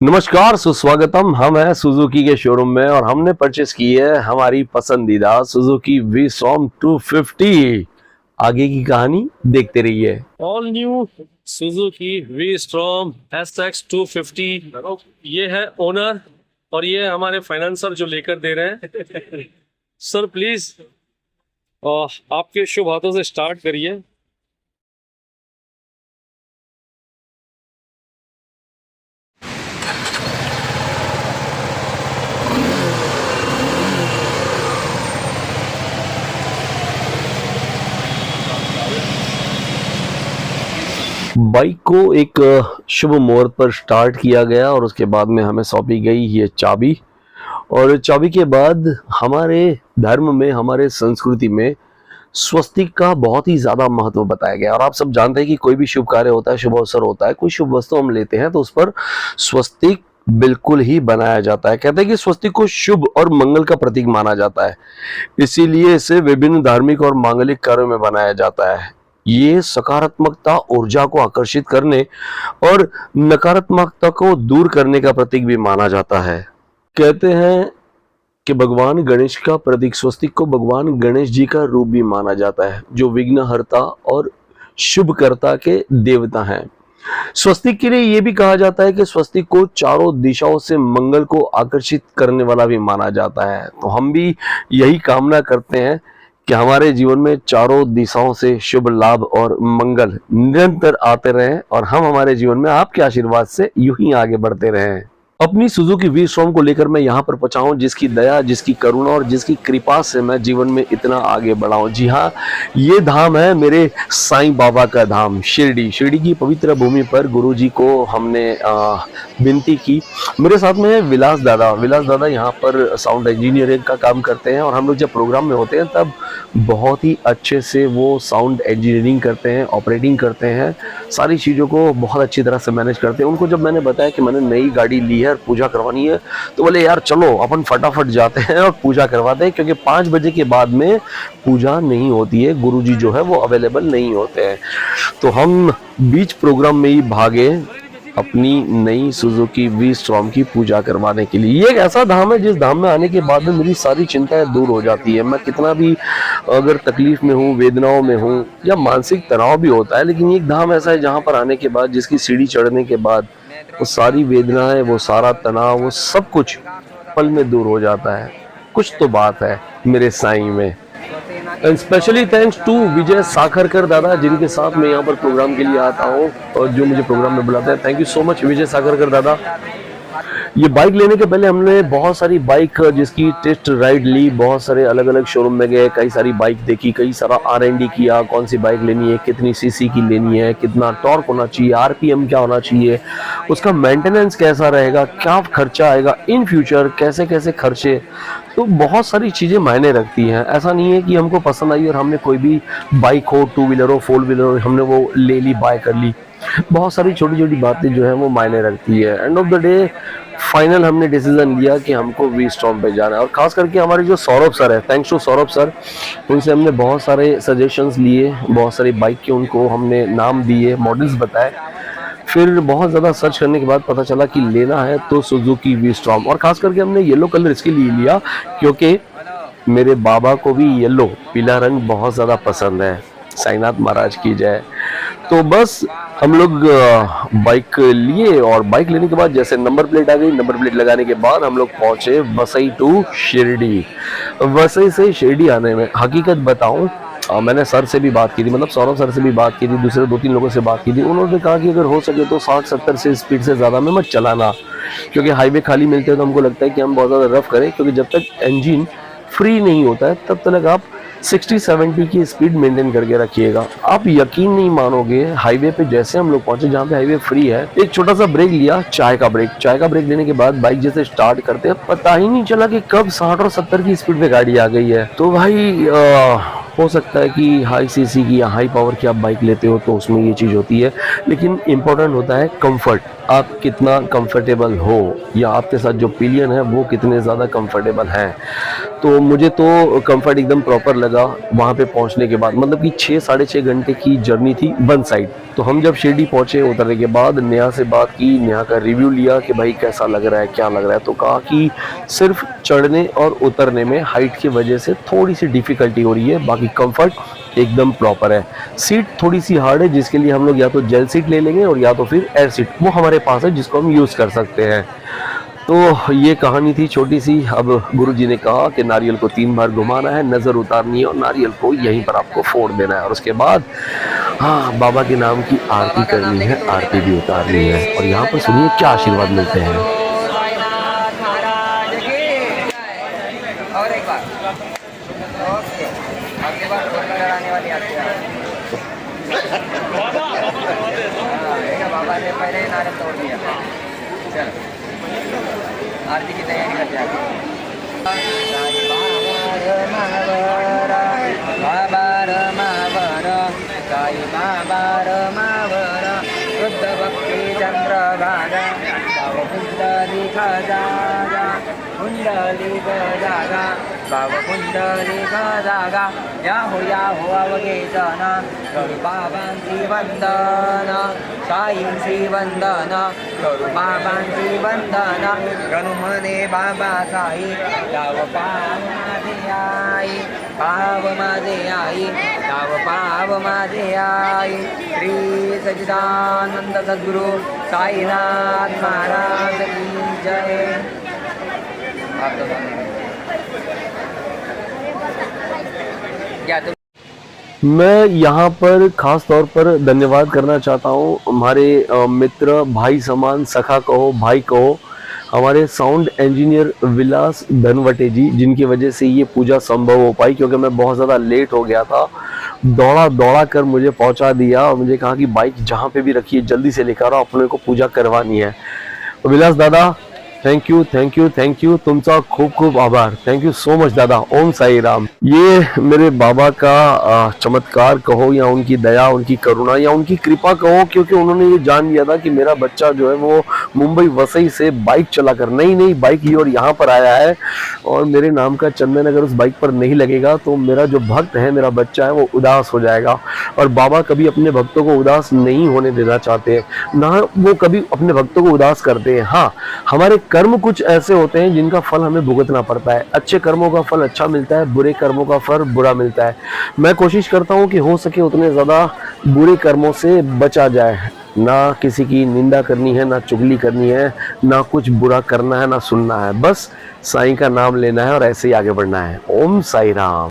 नमस्कार, सुस्वागतम। हम हैं सुजुकी के शोरूम में और हमने परचेस की है हमारी पसंदीदा सुजुकी वी-स्टॉर्म 250। आगे की कहानी देखते रहिए। All new Suzuki we-storm SX 250। ये है ओनर और ये है हमारे फाइनेंसर जो लेकर दे रहे हैं। सर प्लीज आपके शुभ हाथों से स्टार्ट करिए। बाइक को एक शुभ मुहूर्त पर स्टार्ट किया गया और उसके बाद में हमें सौंपी गई ये चाबी। और चाबी के बाद हमारे धर्म में, हमारे संस्कृति में स्वस्तिक का बहुत ही ज्यादा महत्व बताया गया। और आप सब जानते हैं कि कोई भी शुभ कार्य होता है, शुभ अवसर होता है, कोई शुभ वस्तु हम लेते हैं तो उस पर स्वस्तिक बिल्कुल ही बनाया जाता है। कहते हैं कि स्वस्तिक को शुभ और मंगल का प्रतीक माना जाता है, इसीलिए इसे विभिन्न धार्मिक और मांगलिक कार्यों में बनाया जाता है। ये सकारात्मकता, ऊर्जा को आकर्षित करने और नकारात्मकता को दूर करने का प्रतीक भी माना जाता है। कहते हैं कि भगवान गणेश का प्रतीक स्वस्तिक को भगवान गणेश जी का रूप भी माना जाता है, जो विघ्नहर्ता और शुभकर्ता के देवता हैं। स्वस्तिक के लिए यह भी कहा जाता है कि स्वस्तिक को चारों दिशाओं से मंगल को आकर्षित करने वाला भी माना जाता है। तो हम भी यही कामना करते हैं कि हमारे जीवन में चारों दिशाओं से शुभ लाभ और मंगल निरंतर आते रहें और हम हमारे जीवन में आपके आशीर्वाद से यूं ही आगे बढ़ते रहें। अपनी सुजुकी वी-स्टॉर्म को लेकर मैं यहाँ पर पहुंचा हूँ, जिसकी दया, जिसकी करुणा और जिसकी कृपा से मैं जीवन में इतना आगे बढ़ा हूँ। जी हाँ, ये धाम है मेरे साईं बाबा का धाम, शिरडी। शिरडी की पवित्र भूमि पर गुरुजी को हमने विनती की। मेरे साथ में है विलास दादा। विलास दादा यहाँ पर साउंड इंजीनियरिंग का काम करते हैं और हम लोग जब प्रोग्राम में होते हैं तब बहुत ही अच्छे से वो साउंड इंजीनियरिंग करते हैं, ऑपरेटिंग करते हैं, सारी चीज़ों को बहुत अच्छी तरह से मैनेज करते हैं। उनको जब मैंने बताया कि मैंने नई गाड़ी ली है, पूजा करवानी है, तो बोले यार चलो अपन फटाफट जाते हैं और पूजा करवाते हैं, क्योंकि 5 बजे के बाद में पूजा नहीं होती है, गुरुजी जो है वो अवेलेबल नहीं होते हैं। तो हम बीच प्रोग्राम में ही भागे अपनी नई सुजुकी वी-स्टॉर्म की पूजा करवाने के लिए। ये एक ऐसा धाम है जिस धाम में आने के बाद में मेरी सारी चिंताएं दूर हो जाती है। मैं कितना भी अगर तकलीफ में हूँ, वेदनाओं में हूँ या मानसिक तनाव भी होता है, लेकिन एक धाम ऐसा है जहाँ पर आने के बाद, जिसकी सीढ़ी चढ़ने के बाद वो सारी वेदनाएं, वो सारा तनाव, वो सब कुछ पल में दूर हो जाता है। कुछ तो बात है मेरे साईं में। एंड स्पेशली थैंक्स टू विजय साखरकर दादा, जिनके साथ मैं यहाँ पर प्रोग्राम के लिए आता हूँ और जो मुझे प्रोग्राम में बुलाते हैं। थैंक यू सो मच विजय साखरकर दादा। ये बाइक लेने के पहले हमने बहुत सारी बाइक जिसकी टेस्ट राइड ली, बहुत सारे अलग अलग शोरूम में गए, कई सारी बाइक देखी, कई सारा R&D किया, कौन सी बाइक लेनी है, कितनी सीसी की लेनी है, कितना टॉर्क होना चाहिए, RPM क्या होना चाहिए, उसका मेंटेनेंस कैसा रहेगा, क्या खर्चा आएगा इन फ्यूचर, कैसे कैसे खर्चे। तो बहुत सारी चीज़ें मायने रखती हैं। ऐसा नहीं है कि हमको पसंद आई और हमने कोई भी बाइक हो, 2 व्हीलर हो, 4 व्हीलर हो, हमने वो ले ली, बाय कर ली। बहुत सारी छोटी छोटी बातें जो है वो मायने रखती है। End of the day final हमने डिसीजन लिया कि हमको वी-स्टॉर्म पे जाना है। और खास करके हमारे जो सौरभ सर है, थैंक्स टू सौरभ सर, उनसे हमने बहुत सारे सजेशंस लिए, बहुत सारी बाइक के उनको हमने नाम दिए, मॉडल्स बताए। फिर बहुत ज़्यादा सर्च करने के बाद पता चला कि लेना है तो सुजुकी वी-स्टॉर्म। और खास करके हमने येलो कलर इसके लिए लिया क्योंकि मेरे बाबा को भी येलो, पीला रंग बहुत ज़्यादा पसंद है। साईनाथ महाराज की जय। तो बस हम लोग बाइक लिए और बाइक लेने के बाद जैसे नंबर प्लेट आ गई, नंबर प्लेट लगाने के बाद हम लोग पहुंचे वसई टू शिरडी। वसई से शिरडी आने में हकीकत बताऊं, मैंने सर से भी बात की थी, मतलब सौरभ सर से भी बात की थी, दूसरे 2-3 लोगों से बात की थी। उन्होंने कहा कि अगर हो सके तो 60-70 से स्पीड से ज़्यादा में मत चलाना, क्योंकि हाईवे खाली मिलते हैं तो हमको लगता है कि हम बहुत ज़्यादा रफ करें, क्योंकि जब तक इंजन फ्री नहीं होता है तब तक आप 60-70 की स्पीड मेंटेन करके रखिएगा। आप यकीन नहीं मानोगे, हाईवे पे जैसे हम लोग पहुंचे जहाँ पे हाईवे फ्री है, एक छोटा सा ब्रेक लिया, चाय का ब्रेक लेने के बाद बाइक जैसे स्टार्ट करते हैं, पता ही नहीं चला कि कब 60 और 70 की स्पीड पे गाड़ी आ गई है। तो भाई हो सकता है कि हाई सीसी की या हाई पावर की आप बाइक लेते हो तो उसमें ये चीज़ होती है, लेकिन इम्पोर्टेंट होता है कंफर्ट, आप कितना कंफर्टेबल हो या आपके साथ जो पिलियन है वो कितने ज़्यादा कंफर्टेबल हैं। तो मुझे तो कंफर्ट एकदम प्रॉपर लगा वहाँ पे पहुँचने के बाद, मतलब कि 6-6.5 घंटे की जर्नी थी वन साइड। तो हम जब शिरडी पहुँचे, उतरने के बाद नेहा से बात की, नेहा का रिव्यू लिया कि भाई कैसा लग रहा है, क्या लग रहा है। तो कहा कि सिर्फ चढ़ने और उतरने में हाइट की वजह से थोड़ी सी डिफ़िकल्टी हो रही है, बाकी कंफर्ट एकदम प्रॉपर है। सीट थोड़ी सी हार्ड है, जिसके लिए हम लोग या तो जेल सीट ले लेंगे और या तो फिर एयर सीट, वो हमारे पास है जिसको हम यूज़ कर सकते हैं। तो ये कहानी थी छोटी सी। अब गुरुजी ने कहा कि नारियल को 3 बार घुमाना है, नज़र उतारनी है और नारियल को यहीं पर आपको फोड़ देना है, और उसके बाद हाँ बाबा के नाम की आरती करनी है, आरती भी उतारनी है। और यहाँ पर सुनिए क्या आशीर्वाद मिलते हैं। साईनाथ महाराज की जय। और एक बार ओके, अगली बार ढोल लगाने वाली आती है। बाबा ने पहले ही नारियल तोड़ दिया। चलो आरती की तैयारी करते हैं। बाबा रमावर साई बाबा रमावर शुद्ध भक्ति चंद्रभागा भाव कुंडली खजागा कुंडली खजागा भाव कुंडली खजागा या हो अवगेशन करू बाबांची वंदन साईंची वंदन करू बाबांची वंदन गणू मने बाबा साई गाव पाव माझे आई पाव माझे आई गाव पाव माझे आई श्री सच्चिदानंद सद्गुरु साईनाथ महाराज की जय। क्या तुम मैं यहाँ पर ख़ास तौर पर धन्यवाद करना चाहता हूँ हमारे मित्र, भाई समान, सखा कहो, भाई कहो, हमारे साउंड इंजीनियर विलास धनवटे जी, जिनकी वजह से ये पूजा संभव हो पाई, क्योंकि मैं बहुत ज़्यादा लेट हो गया था। दौड़ा कर मुझे पहुँचा दिया और मुझे कहा कि बाइक जहाँ पे भी रखिए जल्दी से लेकर आओ, अपने को पूजा करवानी है। विलास दादा थैंक यू, तुमचा खूब खूब आभार। थैंक यू सो मच दादा। ओम साई राम। ये मेरे बाबा का चमत्कार कहो या उनकी दया, उनकी करुणा या उनकी कृपा कहो, क्योंकि उन्होंने ये जान लिया था कि मेरा बच्चा जो है वो मुंबई वसई से बाइक चलाकर नई बाइक ही और यहाँ पर आया है, और मेरे नाम का चंदन अगर उस बाइक पर नहीं लगेगा तो मेरा जो भक्त है, मेरा बच्चा है, वो उदास हो जाएगा। और बाबा कभी अपने भक्तों को उदास नहीं होने देना चाहते, ना वो कभी अपने भक्तों को उदास करते हैं। हाँ, हमारे कर्म कुछ ऐसे होते हैं जिनका फल हमें भुगतना पड़ता है। अच्छे कर्मों का फल अच्छा मिलता है, बुरे कर्मों का फल बुरा मिलता है। मैं कोशिश करता हूँ कि हो सके उतने ज़्यादा बुरे कर्मों से बचा जाए। ना किसी की निंदा करनी है, ना चुगली करनी है, ना कुछ बुरा करना है, ना सुनना है। बस साईं का नाम लेना है और ऐसे ही आगे बढ़ना है। ओम साई राम।